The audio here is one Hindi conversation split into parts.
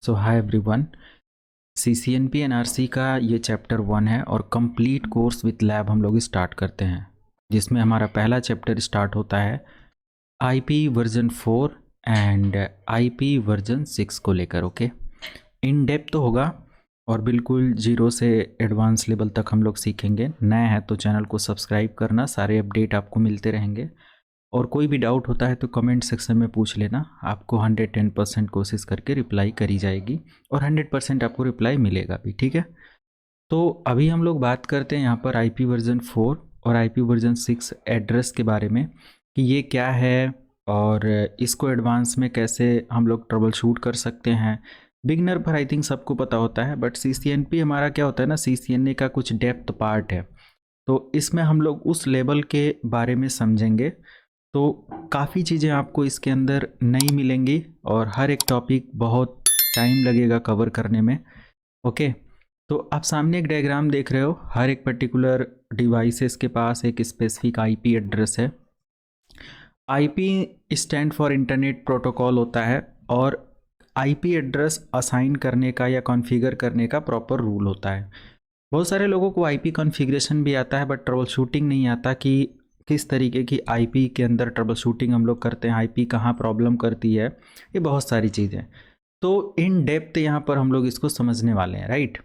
सो हाय एवरीवन। CCNP NRC का ये चैप्टर 1 है और कंप्लीट कोर्स विथ लैब हम लोग स्टार्ट करते हैं, जिसमें हमारा पहला चैप्टर स्टार्ट होता है IP version 4 and IP version 6 को लेकर। ओके, इन डेप्थ तो होगा और बिल्कुल जीरो से एडवांस लेवल तक हम लोग सीखेंगे। नए हैं तो चैनल को सब्सक्राइब करना, सारे अपडेट आपको मिलते रहेंगे। और कोई भी डाउट होता है तो कमेंट सेक्शन में पूछ लेना, आपको 110% कोशिश करके रिप्लाई करी जाएगी और 100% आपको रिप्लाई मिलेगा भी। ठीक है, तो अभी हम लोग बात करते हैं यहाँ पर IP वर्जन 4 और IP वर्जन 6 एड्रेस के बारे में कि ये क्या है और इसको एडवांस में कैसे हम लोग ट्रबल शूट कर सकते हैं। बिगनर पर आई थिंक सबको पता होता है, बट CCNP हमारा क्या होता है ना, CCNA का कुछ डेप्थ पार्ट है, तो इसमें हम लोग उस लेवल के बारे में समझेंगे। तो काफ़ी चीज़ें आपको इसके अंदर नहीं मिलेंगी और हर एक टॉपिक बहुत टाइम लगेगा कवर करने में। ओके, तो आप सामने एक डायग्राम देख रहे हो, हर एक पर्टिकुलर डिवाइसेस के पास एक स्पेसिफिक IP एड्रेस है। IP stand for internet protocol होता है और IP एड्रेस असाइन करने का या कॉन्फ़िगर करने का प्रॉपर रूल होता है। बहुत सारे लोगों को IP कॉन्फ़िगरेशन भी आता है, बट ट्रबल शूटिंग नहीं आता कि किस तरीके की IP के अंदर ट्रबल शूटिंग हम लोग करते हैं, IP कहाँ प्रॉब्लम करती है, ये बहुत सारी चीज़ें। तो इन डेप्थ यहाँ पर हम लोग इसको समझने वाले हैं। राइट,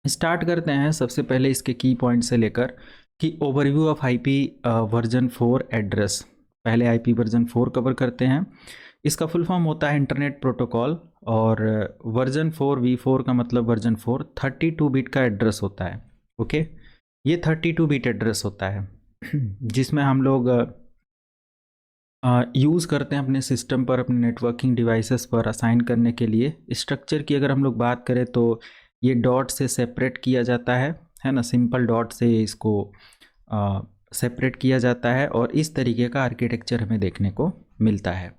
स्टार्ट करते हैं सबसे पहले इसके की पॉइंट से लेकर कि overview of IP version 4 address. पहले IP वर्जन 4 कवर करते हैं। इसका फुल फॉर्म होता है इंटरनेट प्रोटोकॉल और वर्जन 4 V4 का मतलब वर्जन 4 32 बिट का एड्रेस होता है। ओके, ये 32 बिट एड्रेस होता है जिसमें हम लोग यूज़ करते हैं अपने सिस्टम पर, अपने नेटवर्किंग डिवाइसेस पर असाइन करने के लिए। स्ट्रक्चर की अगर हम लोग बात करें तो ये डॉट से सेपरेट किया जाता है ना, सिंपल डॉट से इसको सेपरेट किया जाता है और इस तरीके का आर्किटेक्चर हमें देखने को मिलता है।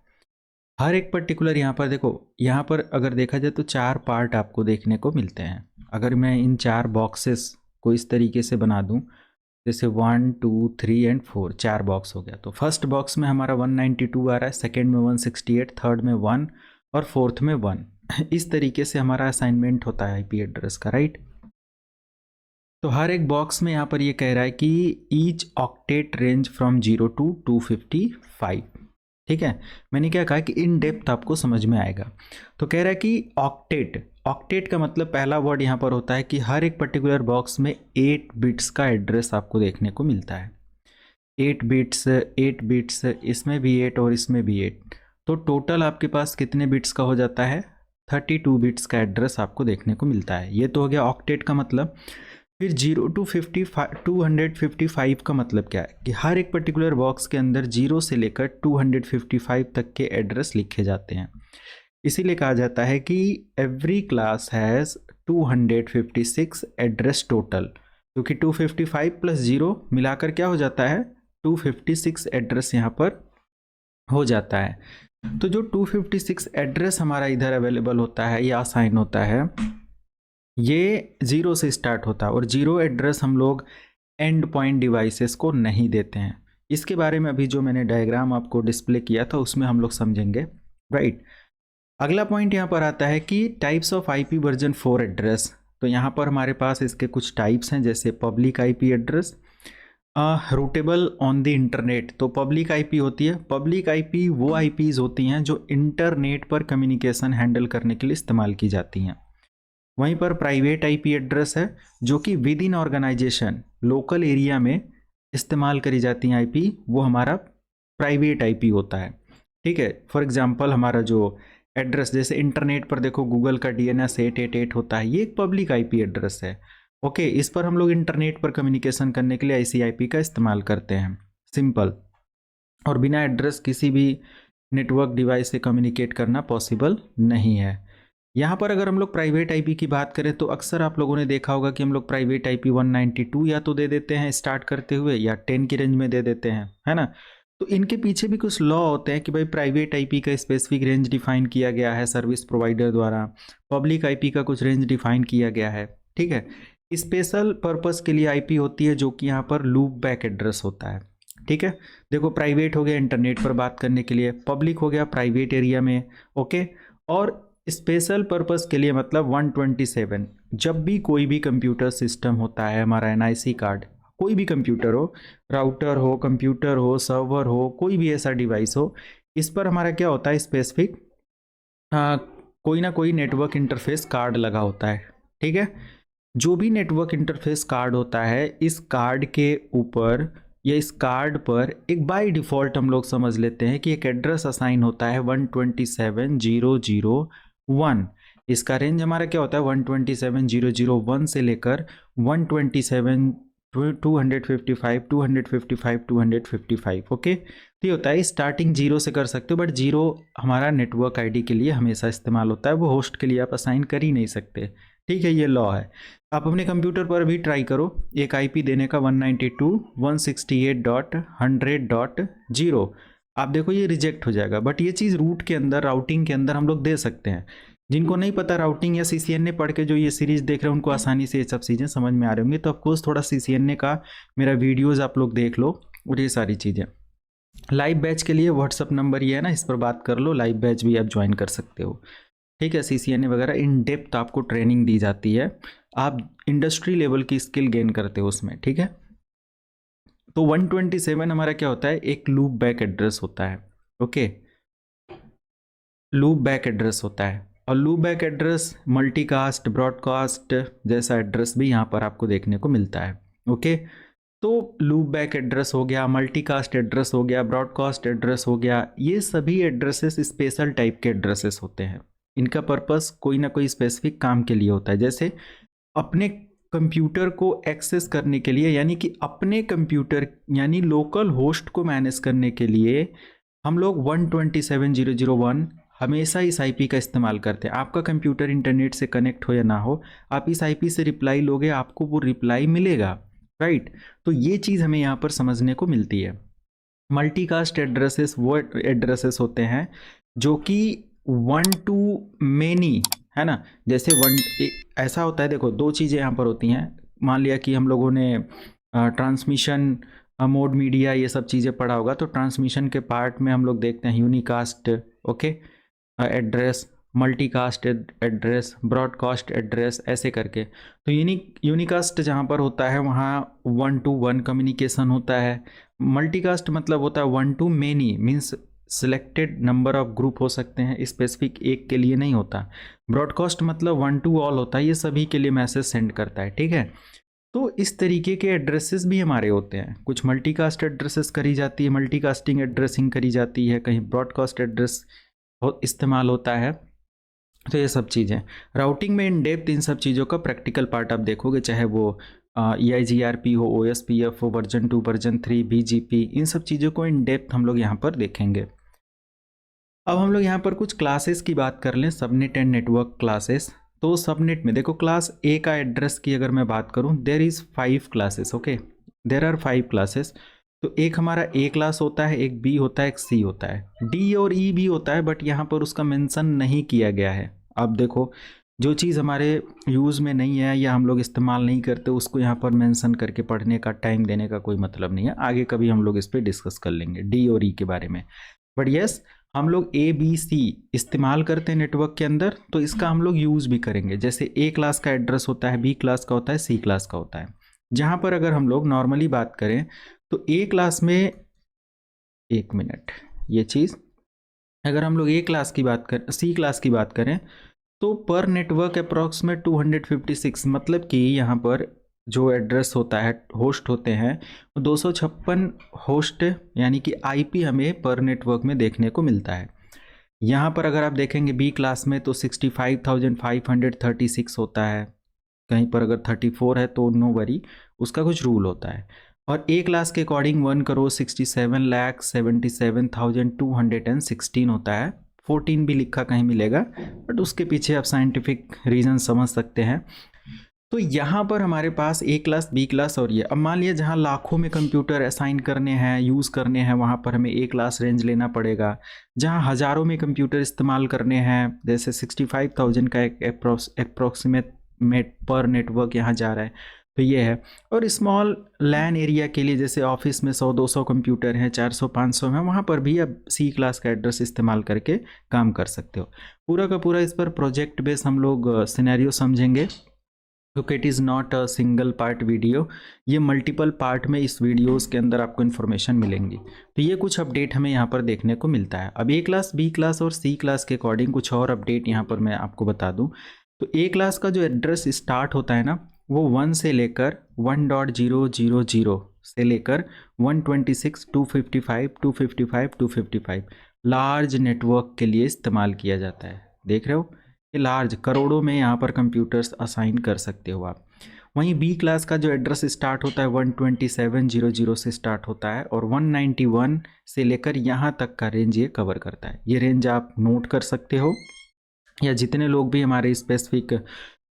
हर एक पर्टिकुलर यहाँ पर देखो, यहाँ पर अगर देखा जाए तो 4 पार्ट आपको देखने को मिलते हैं। अगर मैं इन 4 बॉक्सेस को इस तरीके से बना दूँ, जैसे 1 2 3 एंड 4, 4 बॉक्स हो गया, तो फर्स्ट बॉक्स में हमारा 192 आ रहा है, सेकेंड में 168, थर्ड में 1 और फोर्थ में 1 इस तरीके से हमारा असाइनमेंट होता है IP एड्रेस का। राइट, तो हर एक बॉक्स में यहाँ पर ये कह रहा है कि each octet range from 0 to 255। ठीक है, मैंने क्या कहा कि इन डेप्थ आपको समझ में आएगा। तो कह रहा है कि ऑक्टेट, ऑक्टेट का मतलब पहला वर्ड यहाँ पर होता है कि हर एक पर्टिकुलर बॉक्स में 8 बिट्स का एड्रेस आपको देखने को मिलता है। 8 बिट्स, 8 बिट्स, इसमें भी 8 और इसमें भी 8, तो टोटल आपके पास कितने बिट्स का हो जाता है, 32 बिट्स का एड्रेस आपको देखने को मिलता है। ये तो हो गया ऑक्टेट का मतलब। फिर 0 to 255 का मतलब क्या है कि हर एक पर्टिकुलर बॉक्स के अंदर 0 से लेकर 255 तक के एड्रेस लिखे जाते हैं। इसीलिए कहा जाता है कि every class has 256 address total, क्योंकि 255 प्लस 0 मिलाकर क्या हो जाता है, 256 एड्रेस यहाँ पर हो जाता है। तो जो 256 एड्रेस हमारा इधर अवेलेबल होता है या असाइन होता है, ये 0 से स्टार्ट होता है और 0 एड्रेस हम लोग एंड पॉइंट डिवाइसेस को नहीं देते हैं। इसके बारे में अभी जो मैंने डायग्राम आपको डिस्प्ले किया था उसमें हम लोग समझेंगे। राइट, अगला पॉइंट यहाँ पर आता है कि types of IP version 4 address. तो यहाँ पर हमारे पास इसके कुछ टाइप्स हैं, जैसे public IP address, routable on the internet. तो पब्लिक IP होती है, पब्लिक IP वो IPs होती हैं जो इंटरनेट पर कम्युनिकेशन हैंडल करने के लिए इस्तेमाल की जाती हैं। वहीं पर प्राइवेट IP एड्रेस है जो कि within organisation local area में इस्तेमाल करी जाती हैं IP, वो हमारा प्राइवेट IP होता है। ठीक है, फॉर एग्जांपल हमारा जो एड्रेस, जैसे इंटरनेट पर देखो गूगल का DNS 888 होता है, ये एक पब्लिक IP एड्रेस है। ओके, इस पर हम लोग इंटरनेट पर कम्युनिकेशन करने के लिए ICIP का इस्तेमाल करते हैं, सिंपल। और बिना एड्रेस किसी भी नेटवर्क डिवाइस से कम्युनिकेट करना पॉसिबल नहीं है। यहाँ पर अगर हम लोग प्राइवेट IP की बात करें तो अक्सर आप लोगों ने देखा होगा कि हम लोग प्राइवेट IP 192 या तो दे देते हैं स्टार्ट करते हुए, या 10 की रेंज में दे देते हैं, है ना। तो इनके पीछे भी कुछ लॉ होते हैं कि भाई प्राइवेट IP का स्पेसिफिक रेंज डिफाइन किया गया है सर्विस प्रोवाइडर द्वारा, पब्लिक IP का कुछ रेंज डिफाइन किया गया है। ठीक है, स्पेशल पर्पस के लिए IP होती है जो कि यहाँ पर लूप बैक एड्रेस होता है। ठीक है, देखो प्राइवेट हो गया इंटरनेट पर बात करने के लिए, पब्लिक हो गया प्राइवेट एरिया में। ओके, और स्पेशल पर्पस के लिए मतलब 127, जब भी कोई भी कंप्यूटर सिस्टम होता है हमारा एनआईसी कार्ड, कोई भी कंप्यूटर हो, राउटर हो, कंप्यूटर हो, सर्वर हो, कोई भी ऐसा डिवाइस हो, इस पर हमारा क्या होता है स्पेसिफिक कोई ना कोई नेटवर्क इंटरफेस कार्ड लगा होता है। ठीक है, जो भी नेटवर्क इंटरफेस कार्ड होता है, इस कार्ड के ऊपर या इस कार्ड पर एक बाय डिफ़ॉल्ट हम लोग समझ लेते हैं कि एक एड्रेस असाइन होता है 127,001। इसका रेंज हमारा क्या होता है 127,001 से लेकर 127 255 255 255। ओके, तो ये होता है स्टार्टिंग जीरो से कर सकते हो, बट जीरो हमारा नेटवर्क आईडी के लिए हमेशा इस्तेमाल होता है, वो होस्ट के लिए आप असाइन कर ही नहीं सकते। ठीक है, ये लॉ है। आप अपने कंप्यूटर पर भी ट्राई करो एक आईपी देने का 192.168.100.0, आप देखो ये रिजेक्ट हो जाएगा। बट ये चीज़ रूट के अंदर, राउटिंग के अंदर हम लोग दे सकते हैं। जिनको नहीं पता राउटिंग या सीसीएनए पढ़ के जो ये सीरीज देख रहे हैं उनको आसानी से ये सब चीज़ें समझ में आ रही होंगी। तो ऑफकोर्स थोड़ा सीसीएनए का मेरा वीडियोज़ आप लोग देख लो और ये सारी चीज़ें। लाइव बैच के लिए व्हाट्सअप नंबर ये है ना, इस पर बात कर लो, लाइव बैच भी आप ज्वाइन कर सकते हो। ठीक है, सीसीएनए वगैरह इन डेप्थ आपको ट्रेनिंग दी जाती है, आप इंडस्ट्री लेवल की स्किल गेन करते हो उसमें। ठीक है, तो 127 हमारा क्या होता है, एक लूप बैक एड्रेस होता है। ओके, लूप बैक एड्रेस होता है, और loop back address multicast, broadcast जैसा एड्रेस भी यहाँ पर आपको देखने को मिलता है। ओके, तो लूप बैक एड्रेस हो गया, मल्टीकास्ट एड्रेस हो गया, ब्रॉडकास्ट एड्रेस हो गया, ये सभी एड्रेसेस स्पेशल टाइप के एड्रेसेस होते हैं। इनका पर्पस कोई ना कोई स्पेसिफिक काम के लिए होता है। जैसे अपने कंप्यूटर को एक्सेस करने के लिए, यानी कि अपने कंप्यूटर यानी लोकल होस्ट को मैनेज करने के लिए हम लोग 127,001 हमेशा इस आईपी का इस्तेमाल करते हैं। आपका कंप्यूटर इंटरनेट से कनेक्ट हो या ना हो, आप इस आईपी से रिप्लाई लोगे, आपको वो रिप्लाई मिलेगा, राइट। तो ये चीज़ हमें यहाँ पर समझने को मिलती है। मल्टीकास्ट एड्रेसेस वो एड्रेसेस होते हैं जो कि वन टू मेनी, है ना। जैसे ऐसा होता है, देखो दो चीज़ें यहाँ पर होती हैं। मान लिया कि हम लोगों ने ट्रांसमिशन मोड, मीडिया, ये सब चीज़ें पढ़ा होगा, तो ट्रांसमिशन के पार्ट में हम लोग देखते हैं unicast, okay, address, multicast address, broadcast address, ऐसे करके। तो यूनिकास्ट जहाँ पर होता है वहाँ 1 to 1 कम्युनिकेशन होता है। मल्टीकास्ट मतलब होता है 1 to many, means selected number of group हो सकते हैं, स्पेसिफिक एक के लिए नहीं होता। ब्रॉडकास्ट मतलब 1 to all होता है, ये सभी के लिए मैसेज सेंड करता है। ठीक है, तो इस तरीके के एड्रेसेस भी हमारे होते हैं। कुछ मल्टीकास्ट एड्रेसेस करी जाती है, मल्टीकास्टिंग एड्रेसिंग करी जाती है, कहीं ब्रॉडकास्ट एड्रेस इस्तेमाल होता है। तो ये सब चीज़ें राउटिंग में इन डेप्थ इन सब चीज़ों का प्रैक्टिकल पार्ट आप देखोगे, चाहे वो EIGRP हो, OSPF हो, वर्जन 2, वर्जन 3, BGP, इन सब चीज़ों को इन डेप्थ हम लोग यहाँ पर देखेंगे। अब हम लोग यहाँ पर कुछ क्लासेस की बात कर लें, सबनेट एंड नेटवर्क क्लासेस। तो सबनेट में देखो, क्लास ए का एड्रेस की अगर मैं बात करूँ, there is 5 classes. Okay, there are 5 classes. तो एक हमारा ए क्लास होता है, एक बी होता है, एक सी होता है, डी और ई भी होता है, बट यहाँ पर उसका मेंशन नहीं किया गया है। अब देखो, जो चीज़ हमारे यूज़ में नहीं है या हम लोग इस्तेमाल नहीं करते, उसको यहाँ पर मेंशन करके पढ़ने का, टाइम देने का कोई मतलब नहीं है। आगे कभी हम लोग इस पर डिस्कस कर लेंगे डी और ई के बारे में। बट यस, हम लोग ए बी सी इस्तेमाल करते हैं नेटवर्क के अंदर, तो इसका हम लोग यूज़ भी करेंगे। जैसे ए क्लास का एड्रेस होता है, बी क्लास का होता है, सी क्लास का होता है। जहाँ पर अगर हम लोग नॉर्मली बात करें तो ए क्लास में, एक मिनट, ये चीज़ अगर हम लोग ए क्लास की बात करें, सी क्लास की बात करें, तो पर नेटवर्क अप्रॉक्सीमेट 256, मतलब कि यहाँ पर जो एड्रेस होता है, होस्ट होते हैं, 256 होस्ट यानी कि आईपी हमें पर नेटवर्क में देखने को मिलता है। यहाँ पर अगर आप देखेंगे बी क्लास में तो 65,536 होता है, कहीं पर अगर 34 है तो नो वरी, उसका कुछ रूल होता है। और ए क्लास के अकॉर्डिंग 1,67,77,216 होता है। 14 भी लिखा कहीं मिलेगा, बट उसके पीछे आप साइंटिफिक रीज़न समझ सकते हैं। तो यहाँ पर हमारे पास ए क्लास, बी क्लास और ये, अब मान लिया जहाँ लाखों में कंप्यूटर असाइन करने हैं, यूज़ करने हैं, वहाँ पर हमें ए क्लास रेंज लेना पड़ेगा। जहाँ हज़ारों में कंप्यूटर इस्तेमाल करने हैं, जैसे 65,000 का एक अप्रॉक्सीमेट पर नेटवर्क यहाँ जा रहा है, तो ये है। और स्मॉल लैन एरिया के लिए जैसे ऑफिस में 100-200 कंप्यूटर हैं, 400-500 हैं, वहाँ पर भी आप सी क्लास का एड्रेस इस्तेमाल करके काम कर सकते हो। पूरा का पूरा इस पर प्रोजेक्ट बेस हम लोग सिनेरियो समझेंगे, क्योंकि it is not a single part video, ये मल्टीपल पार्ट में इस वीडियोस के अंदर आपको इन्फॉर्मेशन मिलेंगी। तो ये कुछ अपडेट हमें यहाँ पर देखने को मिलता है। अब ए क्लास, बी क्लास और सी क्लास के अकॉर्डिंग कुछ और अपडेट यहाँ पर मैं आपको बता दूँ। तो ए क्लास का जो एड्रेस स्टार्ट होता है ना, वो 1 से लेकर 1.000 से लेकर 126, 255, 255, 255 लार्ज नेटवर्क के लिए इस्तेमाल किया जाता है। देख रहे हो, ये लार्ज करोड़ों में यहाँ पर कंप्यूटर्स असाइन कर सकते हो आप। वहीं बी क्लास का जो एड्रेस स्टार्ट होता है 12700 से स्टार्ट होता है और 191 से लेकर यहाँ तक का रेंज ये कवर करता है। ये रेंज आप नोट कर सकते हो, या जितने लोग भी हमारे स्पेसिफिक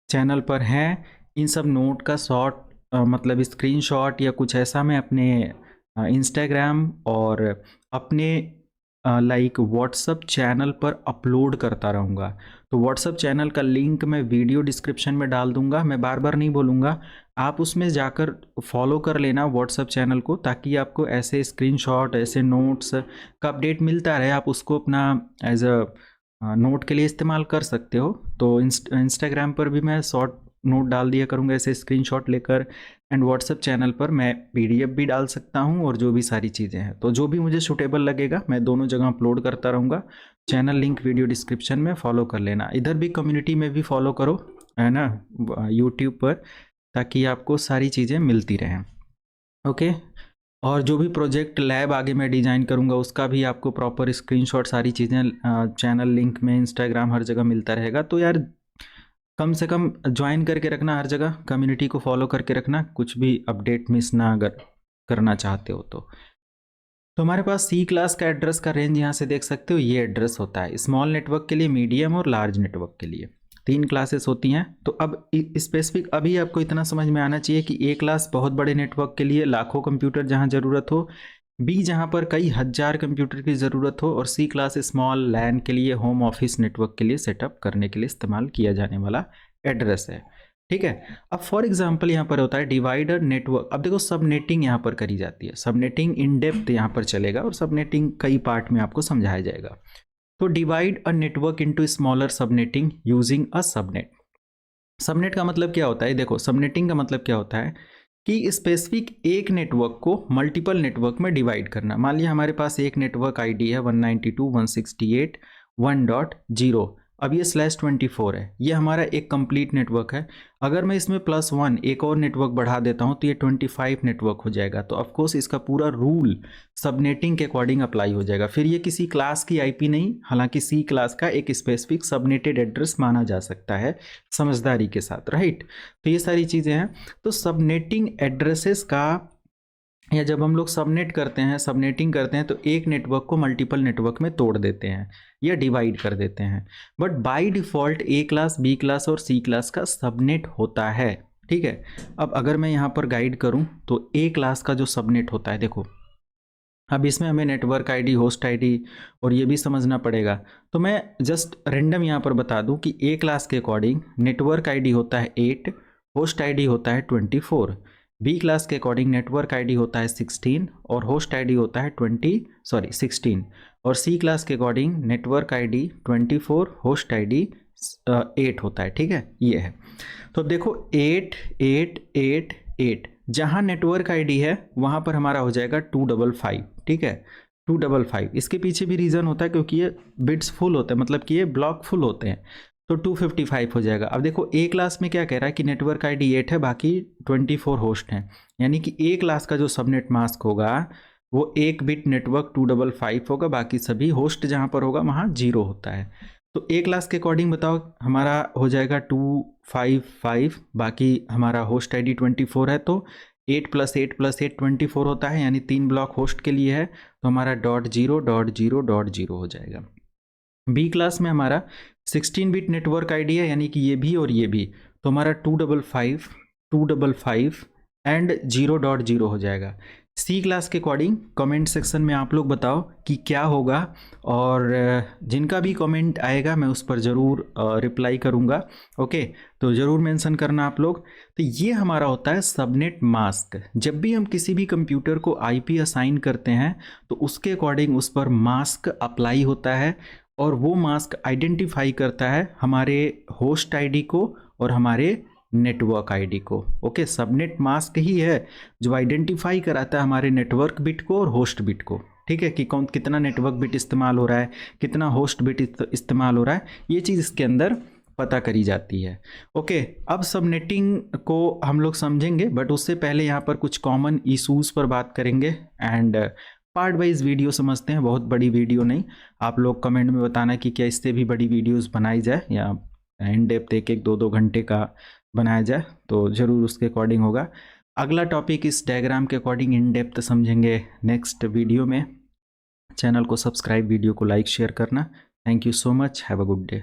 चैनल पर हैं, इन सब नोट का शॉर्ट मतलब स्क्रीनशॉट या कुछ ऐसा मैं अपने इंस्टाग्राम और अपने लाइक व्हाट्सअप चैनल पर अपलोड करता रहूँगा। तो व्हाट्सअप चैनल का लिंक मैं वीडियो डिस्क्रिप्शन में डाल दूँगा, मैं बार बार नहीं बोलूँगा, आप उसमें जाकर फॉलो कर लेना व्हाट्सअप चैनल को, ताकि आपको ऐसे स्क्रीनशॉट, ऐसे नोट्स का अपडेट मिलता रहे, आप उसको अपना एज अ नोट के लिए इस्तेमाल कर सकते हो। तो इंस्टाग्राम पर भी मैं शॉर्ट नोट डाल दिया करूँगा ऐसे स्क्रीनशॉट लेकर, एंड व्हाट्सएप चैनल पर मैं पीडीएफ भी डाल सकता हूँ और जो भी सारी चीज़ें हैं। तो जो भी मुझे सूटेबल लगेगा मैं दोनों जगह अपलोड करता रहूँगा। चैनल लिंक वीडियो डिस्क्रिप्शन में फॉलो कर लेना, इधर भी कम्युनिटी में भी फॉलो करो, है ना, यूट्यूब पर, ताकि आपको सारी चीज़ें मिलती रहें। ओके। और जो भी प्रोजेक्ट लैब आगे मैं डिज़ाइन करूँगा उसका भी आपको प्रॉपर स्क्रीनशॉट, सारी चीज़ें चैनल लिंक में, इंस्टाग्राम, हर जगह मिलता रहेगा। तो यार कम से कम ज्वाइन करके रखना, हर जगह कम्युनिटी को फॉलो करके रखना, कुछ भी अपडेट मिस ना अगर करना चाहते हो तो हमारे पास सी क्लास का एड्रेस का रेंज यहाँ से देख सकते हो, ये एड्रेस होता है स्मॉल नेटवर्क के लिए, मीडियम और लार्ज नेटवर्क के लिए। 3 क्लासेस होती हैं। तो अब स्पेसिफिक अभी आपको इतना समझ में आना चाहिए कि ए क्लास बहुत बड़े नेटवर्क के लिए, लाखों कंप्यूटर जहाँ ज़रूरत हो, बी जहाँ पर कई हज़ार कंप्यूटर की ज़रूरत हो, और सी क्लास स्मॉल लैन के लिए, होम ऑफिस नेटवर्क के लिए सेटअप करने के लिए इस्तेमाल किया जाने वाला एड्रेस है। ठीक है। अब फॉर एग्जांपल यहाँ पर होता है डिवाइडर नेटवर्क। अब देखो सबनेटिंग यहाँ पर करी जाती है, सबनेटिंग इन डेप्थ यहाँ पर चलेगा, और सबनेटिंग कई पार्ट में आपको समझाया जाएगा। तो divide a network into smaller subnetting using a subnet. Subnet का मतलब क्या होता है, देखो सबनेटिंग का मतलब क्या होता है कि स्पेसिफिक एक नेटवर्क को मल्टीपल नेटवर्क में डिवाइड करना। मान लिया हमारे पास एक नेटवर्क आईडी है 192.168.1.0, अब ये /24 है, ये हमारा एक कंप्लीट नेटवर्क है। अगर मैं इसमें +1 एक और नेटवर्क बढ़ा देता हूँ तो ये 25 नेटवर्क हो जाएगा। तो ऑफकोर्स इसका पूरा रूल सबनेटिंग के अकॉर्डिंग अप्लाई हो जाएगा। फिर ये किसी क्लास की आईपी नहीं, हालांकि सी क्लास का एक स्पेसिफिक सबनेटेड एड्रेस माना जा सकता है समझदारी के साथ, राइट। तो ये सारी चीज़ें हैं। तो सबनेटिंग एड्रेसेस का, या जब हम लोग सबनेट करते हैं, सबनेटिंग करते हैं, तो एक नेटवर्क को मल्टीपल नेटवर्क में तोड़ देते हैं या डिवाइड कर देते हैं। But by default A class, B class और सी क्लास का सबनेट होता है। ठीक है। अब अगर मैं यहाँ पर गाइड करूँ तो ए क्लास का जो सबनेट होता है, देखो अब इसमें हमें नेटवर्क आईडी, होस्ट आईडी और ये भी समझना पड़ेगा। तो मैं जस्ट रेंडम यहाँ पर बता दूँ कि ए क्लास के अकॉर्डिंग नेटवर्क आईडी होता है 8, होस्ट आईडी होता है 24। बी क्लास के अकॉर्डिंग नेटवर्क आईडी होता है 16 और होस्ट आईडी होता है 16। और सी क्लास के according network ID 24, host ID 8 होता है। ठीक है, ये है। तो अब देखो 8 8 8 8, जहाँ नेटवर्क आईडी है वहाँ पर हमारा हो जाएगा 255। ठीक है, 255। इसके पीछे भी रीज़न होता है क्योंकि ये बिट्स फुल होते हैं, मतलब कि ये ब्लॉक फुल होते हैं, तो 255 हो जाएगा। अब देखो ए क्लास में क्या कह रहा है कि नेटवर्क आईडी 8 है, बाकी 24 होस्ट हैं, यानी कि ए क्लास का जो सबनेट मास्क होगा वो एक बिट नेटवर्क 255 होगा, बाकी सभी होस्ट जहाँ पर होगा वहाँ 0 होता है। तो ए क्लास के अकॉर्डिंग बताओ हमारा हो जाएगा 255, बाकी हमारा होस्ट आईडी 24 है, तो 8 + 8 + 8 24 होता है, यानी 3 ब्लॉक होस्ट के लिए है, तो हमारा .0.0.0 हो जाएगा। बी क्लास में हमारा 16 बिट नेटवर्क आईडी है, यानी कि ये भी और ये भी, तो हमारा 255 एंड 0.0 हो जाएगा। सी क्लास के अकॉर्डिंग कमेंट सेक्शन में आप लोग बताओ कि क्या होगा, और जिनका भी कमेंट आएगा मैं उस पर ज़रूर रिप्लाई करूँगा। ओके, तो ज़रूर मेंशन करना आप लोग। तो ये हमारा होता है सबनेट मास्क। जब भी हम किसी भी कंप्यूटर को आईपी असाइन करते हैं तो उसके अकॉर्डिंग उस पर मास्क अप्लाई होता है, और वो मास्क आइडेंटिफाई करता है हमारे होस्ट आईडी को और हमारे नेटवर्क आईडी को। ओके, सबनेट मास्क ही है जो आइडेंटिफाई कराता है हमारे नेटवर्क बिट को और होस्ट बिट को। ठीक है, कि कौन कितना नेटवर्क बिट इस्तेमाल हो रहा है, कितना होस्ट बिट इस्तेमाल हो रहा है, ये चीज़ इसके अंदर पता करी जाती है। ओके, अब सबनेटिंग को हम लोग समझेंगे, बट उससे पहले यहाँ पर कुछ कॉमन इशूज़ पर बात करेंगे एंड पार्ट वाइज वीडियो समझते हैं, बहुत बड़ी वीडियो नहीं। आप लोग कमेंट में बताना कि क्या इससे भी बड़ी वीडियोस बनाई जाए या इन डेप्थ एक 2 घंटे का बनाया जाए, तो ज़रूर उसके अकॉर्डिंग होगा। अगला टॉपिक इस डायग्राम के अकॉर्डिंग इन डेप्थ समझेंगे नेक्स्ट वीडियो में। चैनल को सब्सक्राइब, वीडियो को लाइक शेयर करना। Thank you so much, have a good day.